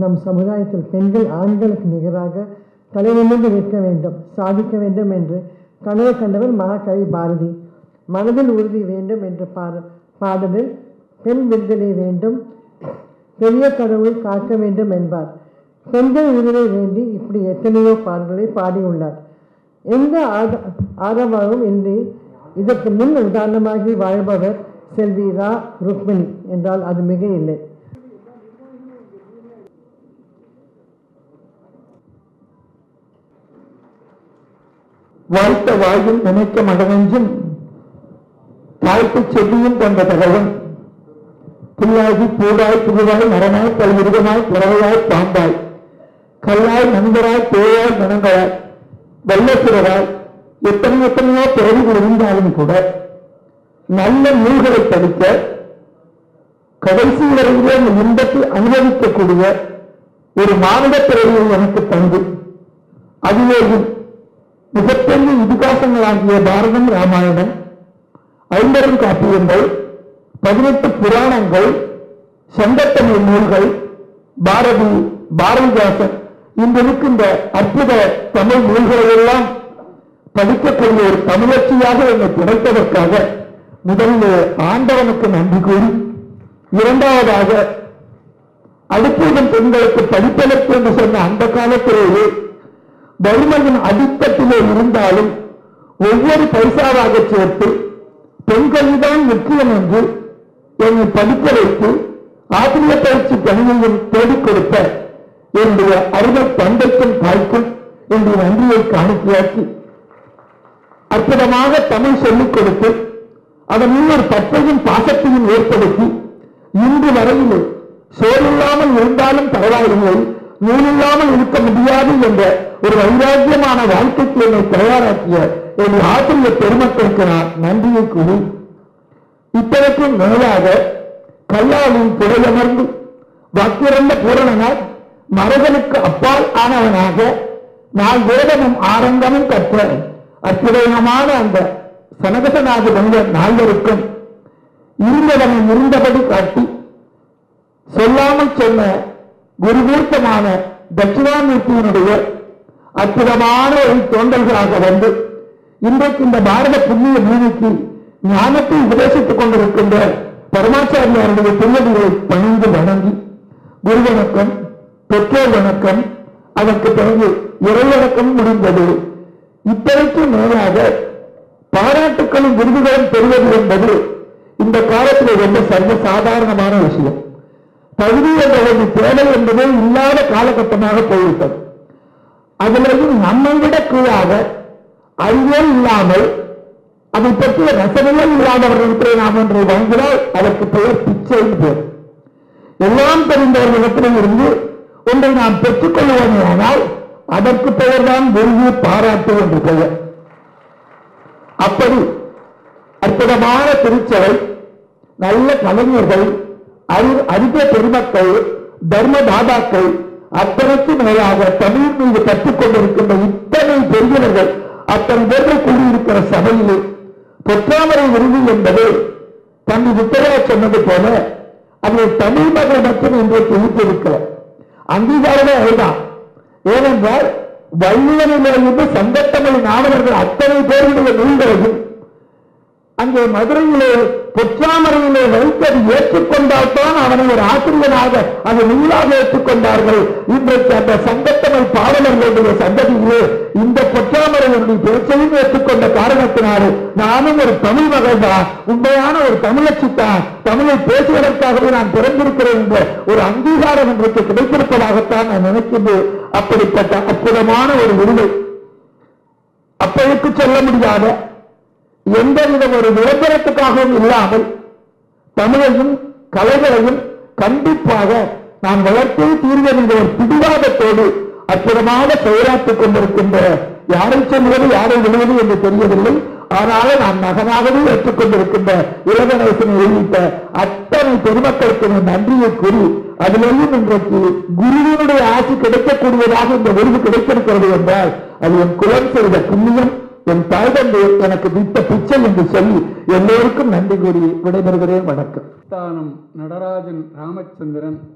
நம் சமுதாயத்தில் பெண்கள் ஆண்களுக்கு நிகராக தலைநிமிர்ந்து நிற்க வேண்டும், சாதிக்க வேண்டும் என்று கனவு கண்டவர் மகாகவி பாரதி. மனதில் உறுதி வேண்டும் என்ற பாடலில் பெண் விடுதலை வேண்டும், பெரிய கடவுளை காக்க வேண்டும் என்பார். பெண்கள் உரிமை வேண்டி இப்படி எத்தனையோ பாடல்களை பாடியுள்ளார். எந்த ஆதரவும் இன்றி இதற்கு முன் உதாரணமாகி வாழ்பவர் செல்வி ரா ருக்மிணி என்றால் அது மிக இல்லை. வாழ்த்த வாயும் நினைக்க மடனெஞ்சும் தாழ்த்து செவ்வியும் கொண்ட தகவன் புல்லாகி பூடாய் புகுவாய் மரமாய் பல்விருகமாய் பிறவையாய் பாம்பாய் கல்லாய் நண்பராய் பேயாய் மனங்களாய் வெள்ளப்பிறராய் எத்தனையோ பிறவிகள் இருந்தாலும் கூட நல்ல நூல்களை படிக்க கடைசி வரையிலே அந்த இன்பத்தை அனுபவிக்கக்கூடிய ஒரு மானிட பிறவியை எனக்கு தந்து அதிலேயும் மிகப்பெரிய இதிகாசங்களாகிய பாரதம், ராமாயணம், ஐம்பெரும் காப்பியங்கள், 18 புராணங்கள், சங்கத்தமிழ் நூல்கள், பாரதிதாசன் இன்று இருக்கின்ற அற்புத தமிழ் நூல்களை எல்லாம் படிக்கக்கூடிய ஒரு தமிழச்சியாக என்னை கிடைத்ததற்காக முதலில் ஆண்டவனுக்கு நன்றி கூறி, இரண்டாவதாக அடுப்பதும் பெண்களுக்கு படிப்பதற்கு என்று சொன்ன அந்த காலத்திலேயே வறுமையின் அடித்தட்டிலே இருந்தாலும் ஒவ்வொரு பைசாவாக சேர்த்து பெண்கள்தான் முக்கியம் என்று என்னை படிக்க வைத்து ஆசிரிய பயிற்சி பணியையும் தேடிக் கொடுத்த என்னுடைய அருமை தந்தைக்கும் தாய்க்கும் என்னுடைய நன்றியை காணிக்கையாக்கி அற்புதமாக தமிழ் சொல்லிக் கொடுத்து அதன் ஒரு பற்றையும் பாசத்தையும் ஏற்படுத்தி இன்று வரையிலே சோறில்லாமல் இருந்தாலும் பரவாயில்லை, நூலில்லாமல் இருக்க முடியாது என்ற ஒரு வைராக்கியமான வாழ்க்கைக்கு என்னை தயாராக்கிய என் ஆசிரியர் பெருமக்களுக்கு நான் நன்றியை கூறி, இத்தனைக்கும் மேலாக கல்லாலின் புறையமர்ந்து வாக்கிரந்த பூரணனாய் மரகனுக்கு அப்பால் ஆனவனாக நான் வேதமும் ஆரங்கமும் கற்ற அற்புதமான அந்த சனகசநாத மனிதர் நால்வருக்கும் இருந்தவனை இருந்தபடி காட்டி சொல்லாமல் சொன்ன குருகூர்த்தமான தட்சிணாமூர்த்தியினுடைய அற்புதமான ஒரு தோன்றல்களாக வந்து இன்றைக்கு இந்த பாரத புண்ணிய பூமிக்கு ஞானத்தை உபதேசித்துக் கொண்டிருக்கின்ற பரமாச்சாரியாருடைய திருவடிகளை பணிந்து வணங்கி குரு வணக்கம், பெற்றோர் வணக்கம், அதற்கு பிறகு இறைவணக்கம் முடிந்தது. இத்தனைக்கு மேலாக பாராட்டுக்களும் விருதுகளும் பெறுவது என்பது இந்த காலத்தில் ரொம்ப சர்வசாதாரணமான விஷயம். தகுதி என்ற ஒரு தேவை என்பதே இல்லாத காலகட்டமாக போய்விட்டது. அதிலேயும் நம்மை விட கீழாக அறிவே இல்லாமல் அதை பற்றிய ரசனையே இல்லாதவர்களுக்கு நாம் ஒன்றை வாங்கினால் அதற்கு பெயர் பிச்சைன்னு பேர். எல்லாம் தெரிந்தவர்களிடத்தில் இருந்து ஒன்றை நாம் பெற்றுக் கொள்வோமேயானால் அதற்கு பெயர்தான் வெறும் பாராட்டு என்று பெயர். அப்படி அற்புதமான திருச்சபை, நல்ல கலைஞர்கள், அறிந்த பெருமக்கள், தர்ம தாதாக்கள் அத்தனைக்கு மேலாக தமிழ் மீது கற்றுக் கொண்டிருக்கின்ற இத்தனை பெரியவர்கள் அத்தனை பேர்கள் கூடியிருக்கிற சபையிலே பொற்றாமரை விருது என்பது தன்னை வித்தராக சொன்னது போல அது தமிழ் மகள் மட்டும் இன்றைக்கு ஈர்த்திருக்கிற அங்கீகாரமே அதுதான். ஏனென்றால் வள்ளுவனிலிருந்து சங்கத்தமிழ் நாவலர்கள் அத்தனை பேருடைய நூல்களையும் அங்கே மதுரையிலே பொற்றாமரையிலே வைத்தது ஏற்றுக்கொண்டால்தான் அவனை ஒரு ஆசிரியனாக அது நூலாக ஏற்றுக்கொண்டார்கள். இன்றைக்கு அந்த சங்கத்தமிழ் பாடலர்களுடைய சந்ததியிலே இந்த பொற்றாமரையினுடைய பேச்சையும் ஏற்றுக்கொண்ட காரணத்தினாலே நானும் ஒரு தமிழ் மகள் தான், உண்மையான ஒரு தமிழச்சி தான், தமிழை பேசுவதற்காகவே நான் பிறந்திருக்கிறேன் என்ற ஒரு அங்கீகாரம் இன்றைக்கு கிடைத்திருப்பதாகத்தான் நான் நினைக்கின்றேன். அப்படிப்பட்ட அற்புதமான ஒரு விருதை அப்பழுக்கு சொல்ல முடியாத எந்தவித ஒரு விளம்பரத்துக்காகவும் இல்லாமல் தமிழையும் கலைகளையும் கண்டிப்பாக நான் வளர்த்தே தீர்வேன் என்ற ஒரு பிடிவாதத்தோடு அற்புதமாக செயலாற்றிக் கொண்டிருக்கின்ற யாரை சொல்வது யாரை விழுவது என்று தெரியவில்லை. ஆனாலும் நான் மகனாகவே ஏற்றுக்கொண்டிருக்கின்ற இளகணேசனை உள்ளிட்ட அத்தனை பெருமக்களுக்கு நன்றியை கூறி, அதிலேயும் இன்றைக்கு குருவினுடைய ஆட்சி கிடைக்கக்கூடியதாக இந்த விருது கிடைத்திருக்கிறது என்றால் அது என் குலம் செய்த புண்ணியம், என் தாய் தந்தை எனக்கு விட்ட பிச்சை என்று சொல்லி எல்லோருக்கும் நன்றி கூறி விடைபெறுகிறேன். வணக்கம். நடராஜன் ராமச்சந்திரன்